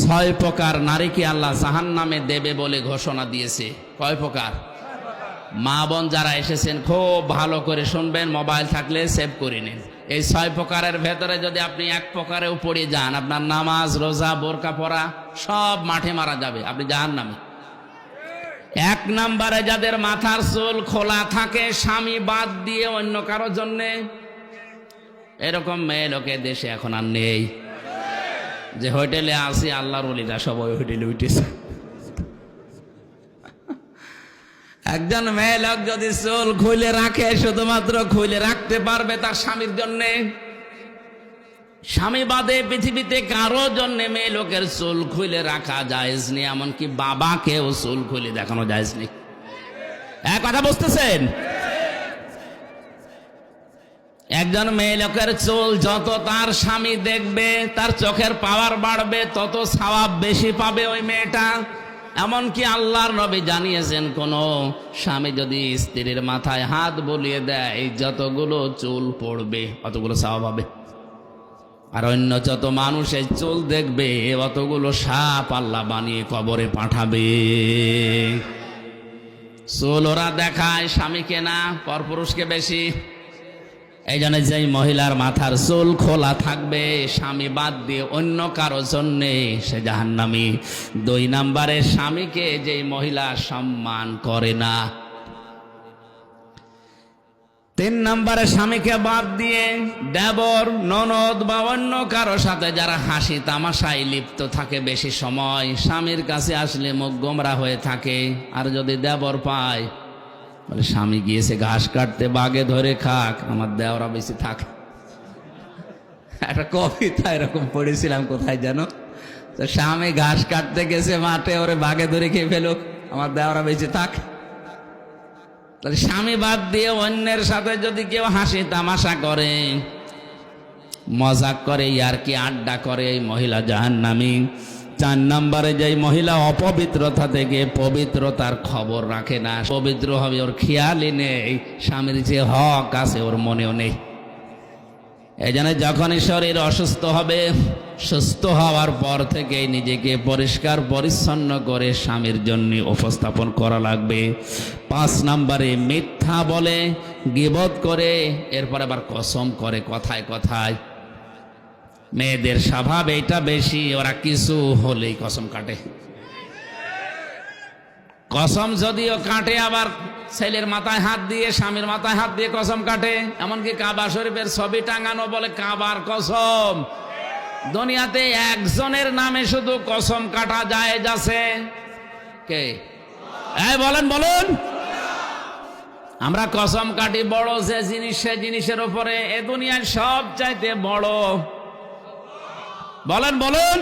ছয় প্রকার নারীকে আল্লাহ জাহান্নামে দেবে বলে ঘোষণা দিয়েছে। কয় প্রকার? মা বোন যারা এসেছেন খুব ভালো করে শুনবেন, মোবাইল থাকলে সেভ করে নিন। এই ছয় প্রকারের ভেতরে যদি আপনি এক প্রকারেও পড়ে যান, আপনার নামাজ রোজা বোরকা পরা সব মাঠে মারা যাবে, আপনি জাহান্নামে। এক নম্বরে যাদের মাথার চুল খোলা থাকে স্বামী বাদ দিয়ে অন্য কারোর জন্যে, এরকম মেয়ে লোকে দেশে এখন আর নেই। যে হোটেলে আসি আল্লাহর ওলিরা সব ওই হোটেলে উঠেছে। একজন মেয়ে লোক যদি চুল খুলে রাখে, শুধুমাত্র খুলে রাখতে পারবে তার স্বামীর জন্যে, স্বামী বাদে পৃথিবীতে কারো জন্য মেয়ে লোকের চুল খুলে রাখা জায়েজ নেই, এমনকি বাবাকেও চুল খুলে দেখানো জায়েজ নেই। এক কথা বুঝতেছেন? একজন মেয়ে লোকের চুল যত তার স্বামী দেখবে, তার চোখের পাওয়ার বাড়বে, তত সওয়াব বেশি পাবে ওই মেয়েটা। এমনকি আল্লাহর নবী জানিয়েছেন, কোন স্বামী যদি স্ত্রীর মাথায় হাত বুলিয়ে দেয়, যতগুলো চুল পড়বে অতগুলো সওয়াব হবে। আর অন্য যত মানুষ এই চুল দেখবে, অতগুলো সাপ আল্লাহ বানিয়ে কবরে পাঠাবে। চুল ওরা দেখায় স্বামীকে না, পরপুরুষকে বেশি। এই জন্য যেই মহিলার মাথার চুল খোলা থাকবে স্বামী বাদ দিয়ে অন্য কারো জন্যে, সে জাহান্নামী। দুই নম্বরে স্বামীকে যেই মহিলা সম্মান করে না। তিন নম্বরে স্বামীকে বাদ দিয়ে দেবর ননদ বা অন্য কারো সাথে যারা হাসি তামাশায় লিপ্ত থাকে বেশি সময়, স্বামীর কাছে আসলে মুখ গোমরা হয়ে থাকে। আর যদি দেবর পায়, বলে স্বামী গিয়েছে ঘাস কাটতে, বাগে ধরে খাক, আমার দেওরা বেশি থাক। একটা কবিতা এরকম পড়েছিলাম কোথায় যেন, তো স্বামী ঘাস কাটতে গেছে মাঠে, ওরে বাগে ধরে খেয়ে ফেলুক, আমার দেওরা বেশি থাক। তাহলে স্বামী বাদ দিয়ে অন্যের সাথে যদি কেউ হাসি তামাশা করে, মজাক করে, ইয়ারকি আড্ডা করে, এই মহিলা জাহান্নামী। চার নম্বরে যে মহিলা অপবিত্রতা থেকে পবিত্রতার খবর রাখে না, পবিত্র হবে ওর খেয়ালই নেই, স্বামীর যে হক আছে ওর মনেও নেই। এই জন্য যখনই শরীর অসুস্থ হবে, সুস্থ হওয়ার পর থেকে নিজেকে পরিষ্কার পরিচ্ছন্ন করে স্বামীর জন্য উপস্থাপন করা লাগবে। 5 নম্বরে মিথ্যা বলে, গীবত করে, এরপর আবার কসম করে কথায় কথায়। মেয়েদের স্বভাব এটা বেশি, ওরা কিছু হলেই কসম কাটে। কসম যদিও কাটে, আবার ছেলের মাথায় হাত দিয়ে স্বামীর মাথায় হাত দিয়ে কসম কাটে। এমনকি কাবা শরীফের ছবি টাঙানো বলে কাবার কসম। দুনিয়াতে একজনের নামে শুধু কসম কাটা জায়েজ আছে, কে? এই বলেন বলুন। আমরা কসম কাটি বড় যে জিনিস, সে জিনিসের উপরে। এ দুনিয়ার সব চাইতে বড়, বলেন বলুন।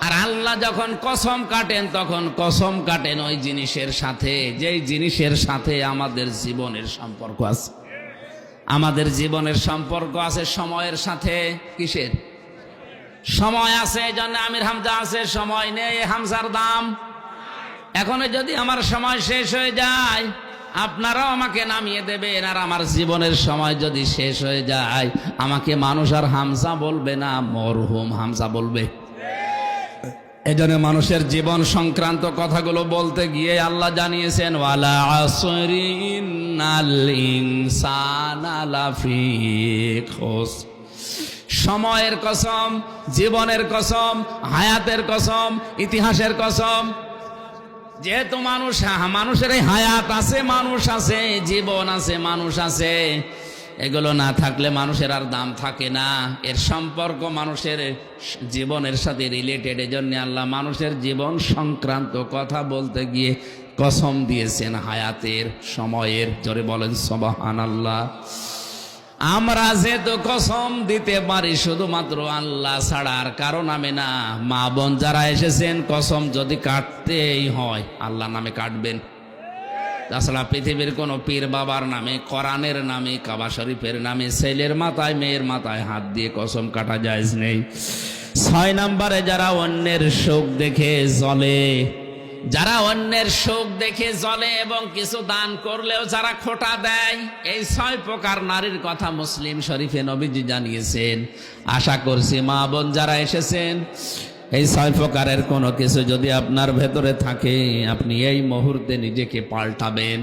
আর আল্লাহ যখন কসম কাটেন, তখন কসম কাটেন ওই জিনিসের সাথে, যেই জিনিসের সাথে আমাদের জীবনের সম্পর্ক আছে। আমাদের জীবনের সম্পর্ক আছে সময়ের সাথে। কিসের সময় আছে? এই জন্য আমির হামজা আছে, সময় নেই হামজার দাম। এখন যদি আমার সময় শেষ হয়ে যায়, আপনারাও আমাকে নামিয়ে দেবেন। আর আমার জীবনের সময় যদি শেষ হয়ে যায়, আমাকে মানুষ আর হামজা বলবে না, মরহুম হামজা বলবে। এজন্য মানুষের জীবন সংক্রান্ত কথাগুলো বলতে গিয়ে আল্লাহ জানিয়েছেন, ওয়ালা আসরি ইন্নাল ইনসানা লাফি খুসর। সময়ের কসম, জীবনের কসম, হায়াতের কসম, ইতিহাসের কসম। যেহেতু মানুষের হায়াত আছে, মানুষ আছে, জীবন আছে, মানুষ আছে, এগুলো না থাকলে মানুষের আর দাম থাকে না। এর সম্পর্ক মানুষের জীবনের সাথে রিলেটেড। এজন্য আল্লাহ মানুষের জীবন সংক্রান্ত কথা বলতে গিয়ে কসম দিয়েছেন হায়াতের, সময়ের। জোরে বলেন সুবহানাল্লাহ। আমরা যেহেতু কসম দিতে পারি শুধুমাত্র আল্লাহ ছাড়া আর কারো নামে না। মা বোন যারা এসেছেন, কসম যদি কাটতেই হয় আল্লাহ নামে কাটবেন। তাছাড়া পৃথিবীর কোন পীর বাবার নামে, কোরআনের নামে, কাবা শরীফের নামে ছেলের মাথায় মেয়ের মাথায় হাত দিয়ে কসম কাটা জায়েজ নেই। 6 নম্বরে যারা অন্যের শোক দেখে জ্বলে, যারা অন্যের শোক দেখে জ্বলে এবং কিছু দান করলেও যারা খোঁটা দেয়, এই 6 প্রকার নারীর কথা মুসলিম শরীফে নবীজি জানিয়েছেন। আশা করছি মা বোন যারা এসেছেন এই 6 প্রকারের কোনো কিছু যদি আপনার ভেতরে থাকে, আপনি এই মুহূর্তে নিজেকে পাল্টাবেন।